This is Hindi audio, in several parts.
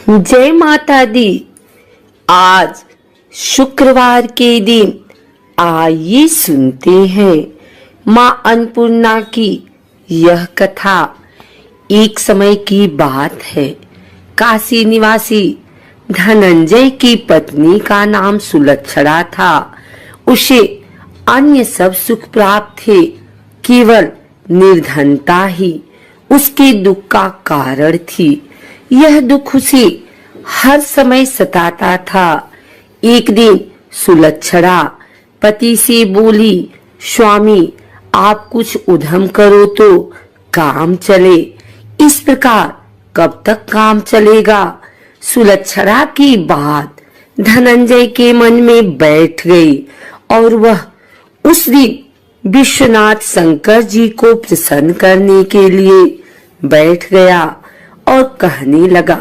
जय माता दी। आज शुक्रवार के दिन आइए सुनते हैं माँ अन्नपूर्णा की यह कथा। एक समय की बात है, काशी निवासी धनंजय की पत्नी का नाम सुलक्षणा था। उसे अन्य सब सुख प्राप्त थे, केवल निर्धनता ही उसके दुख का कारण थी। यह दुख उसे हर समय सताता था। एक दिन सुलक्षणा पति से बोली, स्वामी आप कुछ उद्यम करो तो काम चले। इस प्रकार कब तक काम चलेगा? सुलक्षणा की बात धनंजय के मन में बैठ गई और वह उस दिन विश्वनाथ शंकर जी को प्रसन्न करने के लिए बैठ गया और कहने लगा,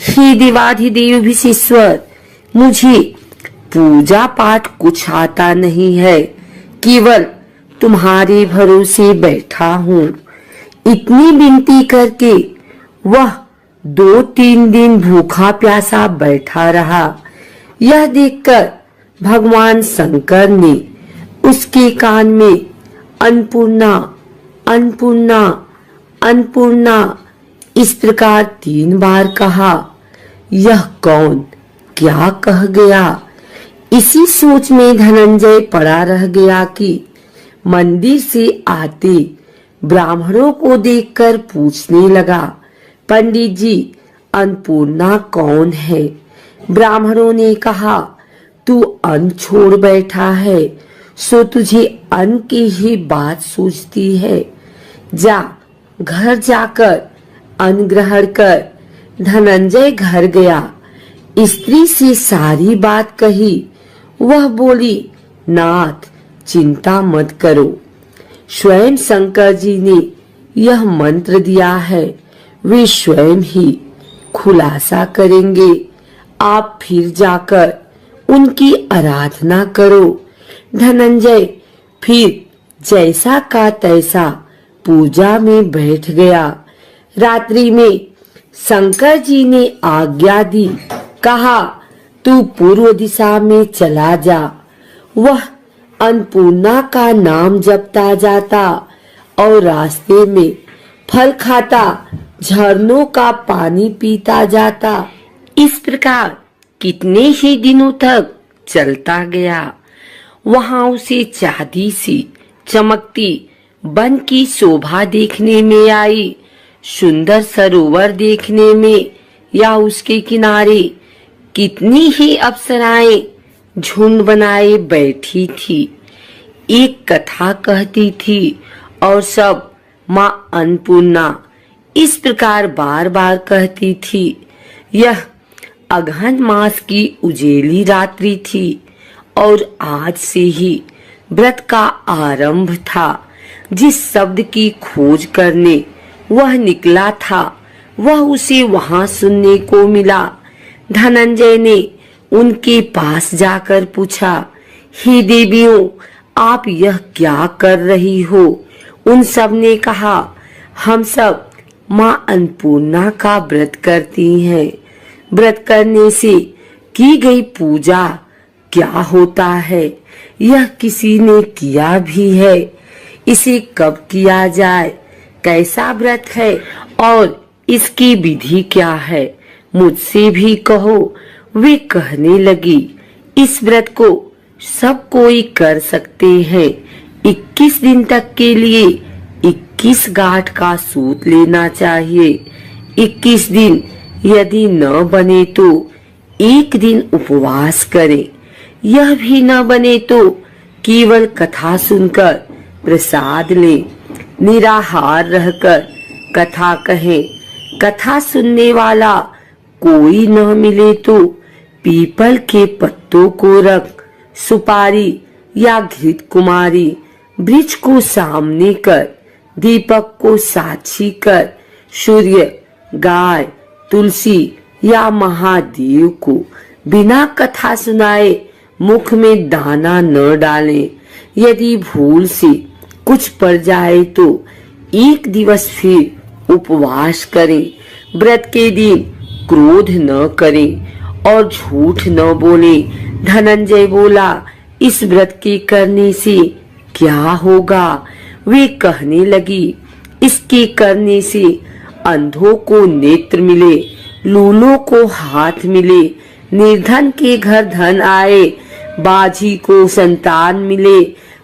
हे देवाधिदेव विश्वेश्वर, मुझे पूजा पाठ कुछ आता नहीं है, केवल तुम्हारे भरोसे बैठा हूँ। इतनी विनती करके वह 2-3 दिन भूखा प्यासा बैठा रहा। यह देखकर भगवान शंकर ने उसके कान में अन्नपूर्णा अन्नपूर्णा अन्नपूर्णा इस प्रकार 3 बार कहा। यह कौन क्या कह गया? इसी सोच में धनंजय पड़ा रह गया कि मंदिर से आते ब्राह्मणों को देखकर पूछने लगा, पंडित जी अन्नपूर्णा कौन है? ब्राह्मणों ने कहा, तू अन्न छोड़ बैठा है, सो तुझे अन्न की ही बात सूझती है। जा घर जाकर अन्न ग्रहण कर। धनंजय घर गया, स्त्री से सारी बात कही। वह बोली, नाथ चिंता मत करो, स्वयं शंकर जी ने यह मंत्र दिया है, वे स्वयं ही खुलासा करेंगे। आप फिर जाकर उनकी आराधना करो। धनंजय फिर जैसा का तैसा पूजा में बैठ गया। रात्रि में शंकर जी ने आज्ञा दी, कहा तू पूर्व दिशा में चला जा। वह अन्नपूर्णा का नाम जपता जाता और रास्ते में फल खाता, झरनों का पानी पीता जाता। इस प्रकार कितने ही दिनों तक चलता गया। वहां उसे चांदी सी चमकती वन की शोभा देखने में आई। सुंदर सरोवर देखने में या उसके किनारे कितनी ही अप्सराएं झुंड बनाए बैठी थी। एक कथा कहती थी और सब माँ अन्नपूर्णा इस प्रकार बार बार कहती थी। यह अगहन मास की उजेली रात्रि थी और आज से ही व्रत का आरंभ था। जिस शब्द की खोज करने वह निकला था, वह उसे वहां सुनने को मिला। धनंजय ने उनके पास जाकर पूछा, हे देवियों, आप यह क्या कर रही हो? उन सब ने कहा, हम सब माँ अन्नपूर्णा का व्रत करती हैं। व्रत करने से की गई पूजा क्या होता है, यह किसी ने किया भी है? इसे कब किया जाए? कैसा व्रत है और इसकी विधि क्या है? मुझसे भी कहो। वे कहने लगी, इस व्रत को सब कोई कर सकते हैं। 21 दिन तक के लिए 21 गांठ का सूत लेना चाहिए। 21 दिन यदि न बने तो 1 दिन उपवास करें। यह भी न बने तो केवल कथा सुनकर प्रसाद लें। निराहार रहकर कथा कहें। कथा सुनने वाला कोई न मिले तो पीपल के पत्तों को रख, सुपारी या घृत कुमारी वृक्ष को सामने कर, दीपक को साक्षी कर, सूर्य, गाय, तुलसी या महादेव को बिना कथा सुनाए मुख में दाना न डालें। यदि भूल से कुछ पड़ जाए तो 1 दिवस फिर उपवास करें। व्रत के दिन क्रोध न करें और झूठ न बोले। धनंजय बोला, इस व्रत के करने से क्या होगा? वे कहने लगी, इसके करने से अंधों को नेत्र मिले, लूलों को हाथ मिले, निर्धन के घर धन आए, बाझी को संतान मिले,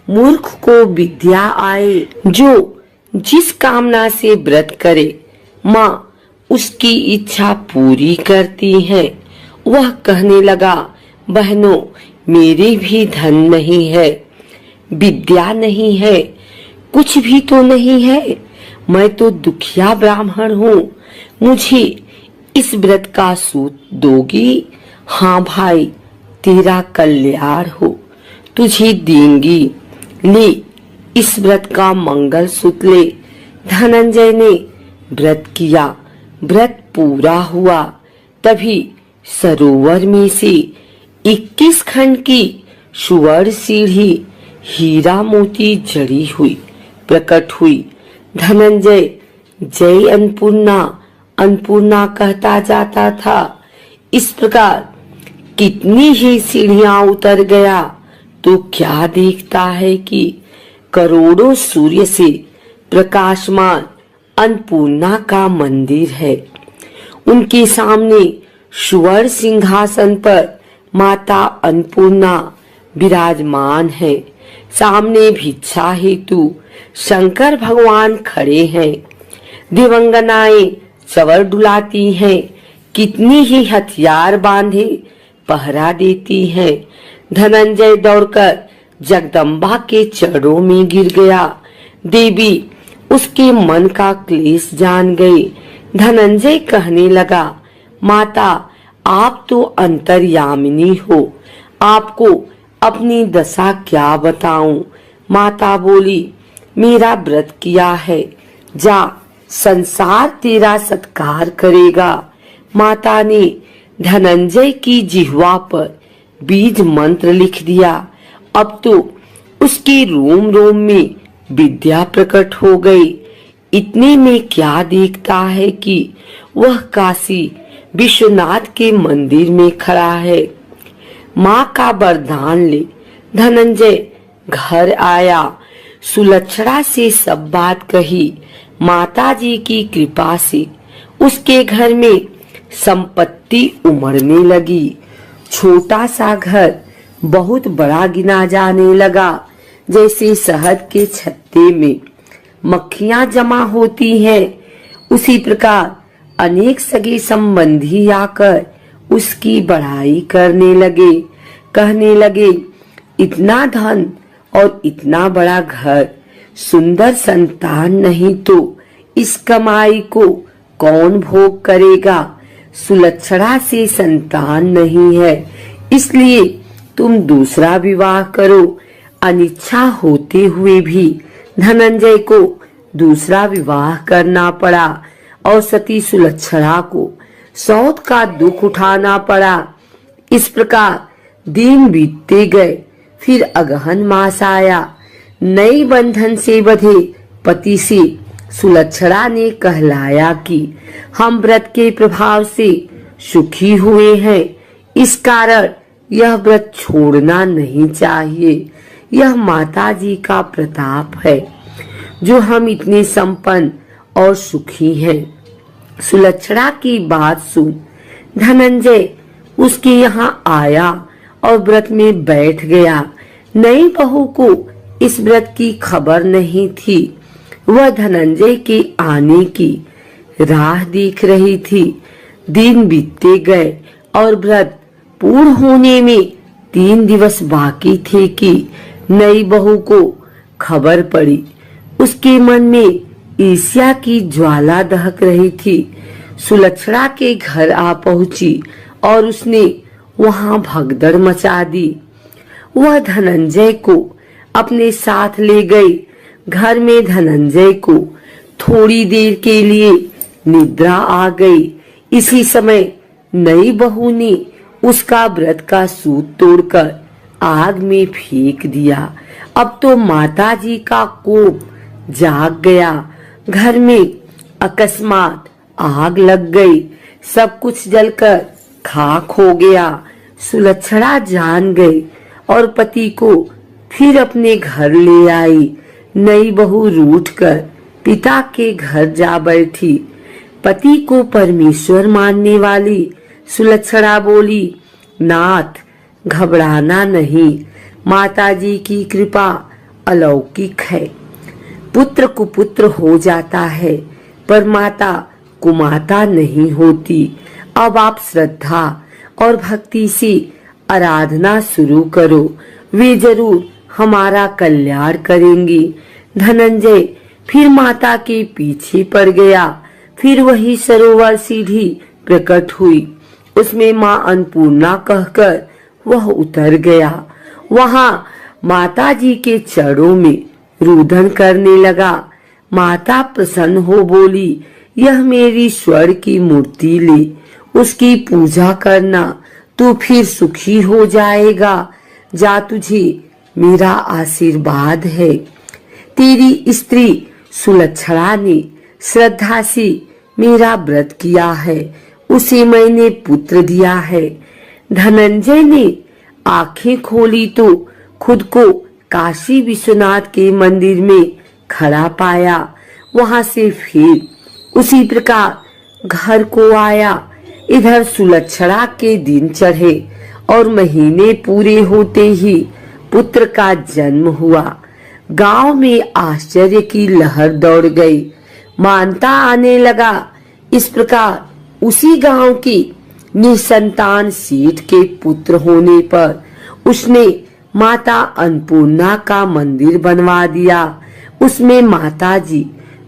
मूर्ख को विद्या आए। जो जिस कामना से व्रत करे माँ उसकी इच्छा पूरी करती है। वह कहने लगा, बहनों, मेरे भी धन नहीं है, विद्या नहीं है, कुछ भी तो नहीं है। मैं तो दुखिया ब्राह्मण हूँ, मुझे इस व्रत का सूत दोगी? हाँ भाई, तेरा कल्याण हो, तुझे देंगी। ले, इस व्रत का मंगल सूत्र ले। धनंजय ने व्रत किया, व्रत पूरा हुआ। तभी सरोवर में से 21 खंड की सुवर्ण सीढ़ी हीरा मोती जड़ी हुई प्रकट हुई। धनंजय जय अन्नपूर्णा अन्नपूर्णा कहता जाता था। इस प्रकार कितनी ही सीढ़ियां उतर गया तो क्या देखता है कि करोड़ों सूर्य से प्रकाशमान अन्नपूर्णा का मंदिर है। उनके सामने सुवर्ण सिंहासन पर माता अन्नपूर्णा विराजमान है। सामने भिक्षा हेतु शंकर भगवान खड़े हैं। दिवंगनाएं चवर डुलाती हैं, कितनी ही हथियार बांधे पहरा देती हैं। धनंजय दौड़कर जगदम्बा के चरणों में गिर गया। देवी उसके मन का क्लेश जान गई। धनंजय कहने लगा, माता, आप तो अंतर्यामिनी हो, आपको अपनी दशा क्या बताऊं? माता बोली, मेरा व्रत किया है, जा, संसार तेरा सत्कार करेगा। माता ने धनंजय की जिह्वा पर बीज मंत्र लिख दिया। अब तो उसके रोम रोम में विद्या प्रकट हो गई। इतने में क्या देखता है कि वह काशी विश्वनाथ के मंदिर में खड़ा है। माँ का वरदान ले धनंजय घर आया। सुलक्षणा से सब बात कही। माताजी की कृपा से उसके घर में संपत्ति उमड़ने लगी। छोटा सा घर बहुत बड़ा गिना जाने लगा। जैसे शहद के छत्ते में मक्खियां जमा होती हैं, उसी प्रकार अनेक सगे संबंधी आकर उसकी बड़ाई करने लगे। कहने लगे, इतना धन और इतना बड़ा घर, सुंदर संतान नहीं तो इस कमाई को कौन भोग करेगा? सुलक्षणा से संतान नहीं है, इसलिए तुम दूसरा विवाह करो। अनिच्छा होते हुए भी धनंजय को दूसरा विवाह करना पड़ा और सती सुलक्षणा को सौत का दुख उठाना पड़ा। इस प्रकार दिन बीतते गए। फिर अगहन मास आया। नई बंधन से बंधे पति से सुलक्षणा ने कहलाया कि हम व्रत के प्रभाव से सुखी हुए हैं, इस कारण यह व्रत छोड़ना नहीं चाहिए। यह माताजी का प्रताप है जो हम इतने संपन्न और सुखी हैं। सुलक्षणा की बात सुन धनंजय उसके यहाँ आया और व्रत में बैठ गया। नई बहू को इस व्रत की खबर नहीं थी। वह धनंजय के आने की राह देख रही थी। दिन बीतते गए और व्रत पूर्ण होने में 3 दिवस बाकी थे कि नई बहू को खबर पड़ी। उसके मन में ईर्ष्या की ज्वाला दहक रही थी। सुलक्षणा के घर आ पहुंची और उसने वहां भगदड़ मचा दी। वह धनंजय को अपने साथ ले गई। घर में धनंजय को थोड़ी देर के लिए निद्रा आ गई। इसी समय नई बहू ने उसका व्रत का सूत तोड़कर आग में फेंक दिया। अब तो माताजी का कोप जाग गया। घर में अकस्मात आग लग गई। सब कुछ जलकर खाक हो गया। सुलक्षणा जान गई और पति को फिर अपने घर ले आई। नई बहू रूठकर पिता के घर जा बैठी। पति को परमेश्वर मानने वाली सुलक्षणा बोली, नाथ घबराना नहीं, माताजी की कृपा अलौकिक है। पुत्र कुपुत्र हो जाता है पर माता कुमाता नहीं होती। अब आप श्रद्धा और भक्ति से आराधना शुरू करो, वे जरूर हमारा कल्याण करेंगी। धनंजय फिर माता के पीछे पड़ गया। फिर वही सरोवर सीढ़ी प्रकट हुई, उसमें माँ अन्नपूर्णा कहकर वह उतर गया। वहां माताजी के चरणों में रुदन करने लगा। माता प्रसन्न हो बोली, यह मेरी स्वर्ण की मूर्ति ले, उसकी पूजा करना, तू फिर सुखी हो जाएगा। जा, तुझे मेरा आशीर्वाद है। तेरी स्त्री सुलक्षणा ने श्रद्धा से मेरा व्रत किया है, उसे मैंने पुत्र दिया है। धनंजय ने आंखें खोली तो खुद को काशी विश्वनाथ के मंदिर में खड़ा पाया। वहां से फिर उसी प्रकार घर को आया। इधर सुलक्षणा के दिन चढ़े और महीने पूरे होते ही पुत्र का जन्म हुआ। गांव में आश्चर्य की लहर दौड़ गई, मानता आने लगा। इस प्रकार उसी गांव की निसंतान सेठ के पुत्र होने पर उसने माता अन्नपूर्णा का मंदिर बनवा दिया। उसमें माताजी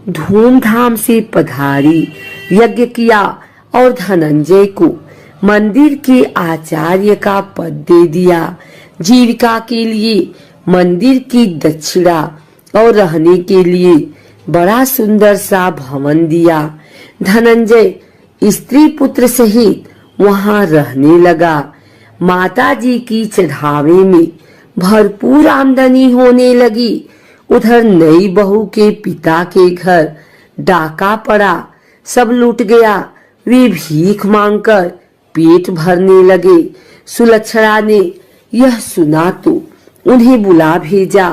धूमधाम से पधारी, यज्ञ किया और धनंजय को मंदिर के आचार्य का पद दे दिया। जीविका के लिए मंदिर की दक्षिणा और रहने के लिए बड़ा सुंदर सा भवन दिया। धनंजय स्त्री पुत्र सहित वहां रहने लगा। माताजी की चढ़ावे में भरपूर आमदनी होने लगी। उधर नई बहू के पिता के घर डाका पड़ा, सब लूट गया। वे भीख मांगकर पेट भरने लगे। सुलक्षणा ने यह सुना तो उन्हें बुला भेजा,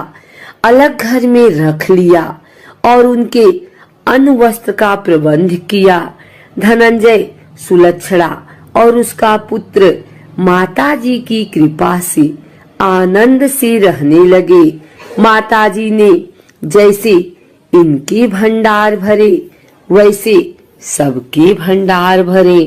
अलग घर में रख लिया और उनके अन्न वस्त्र का प्रबंध किया। धनंजय, सुलक्षणा और उसका पुत्र माताजी की कृपा से आनंद से रहने लगे। माताजी ने जैसे इनके भंडार भरे वैसे सबके भंडार भरे।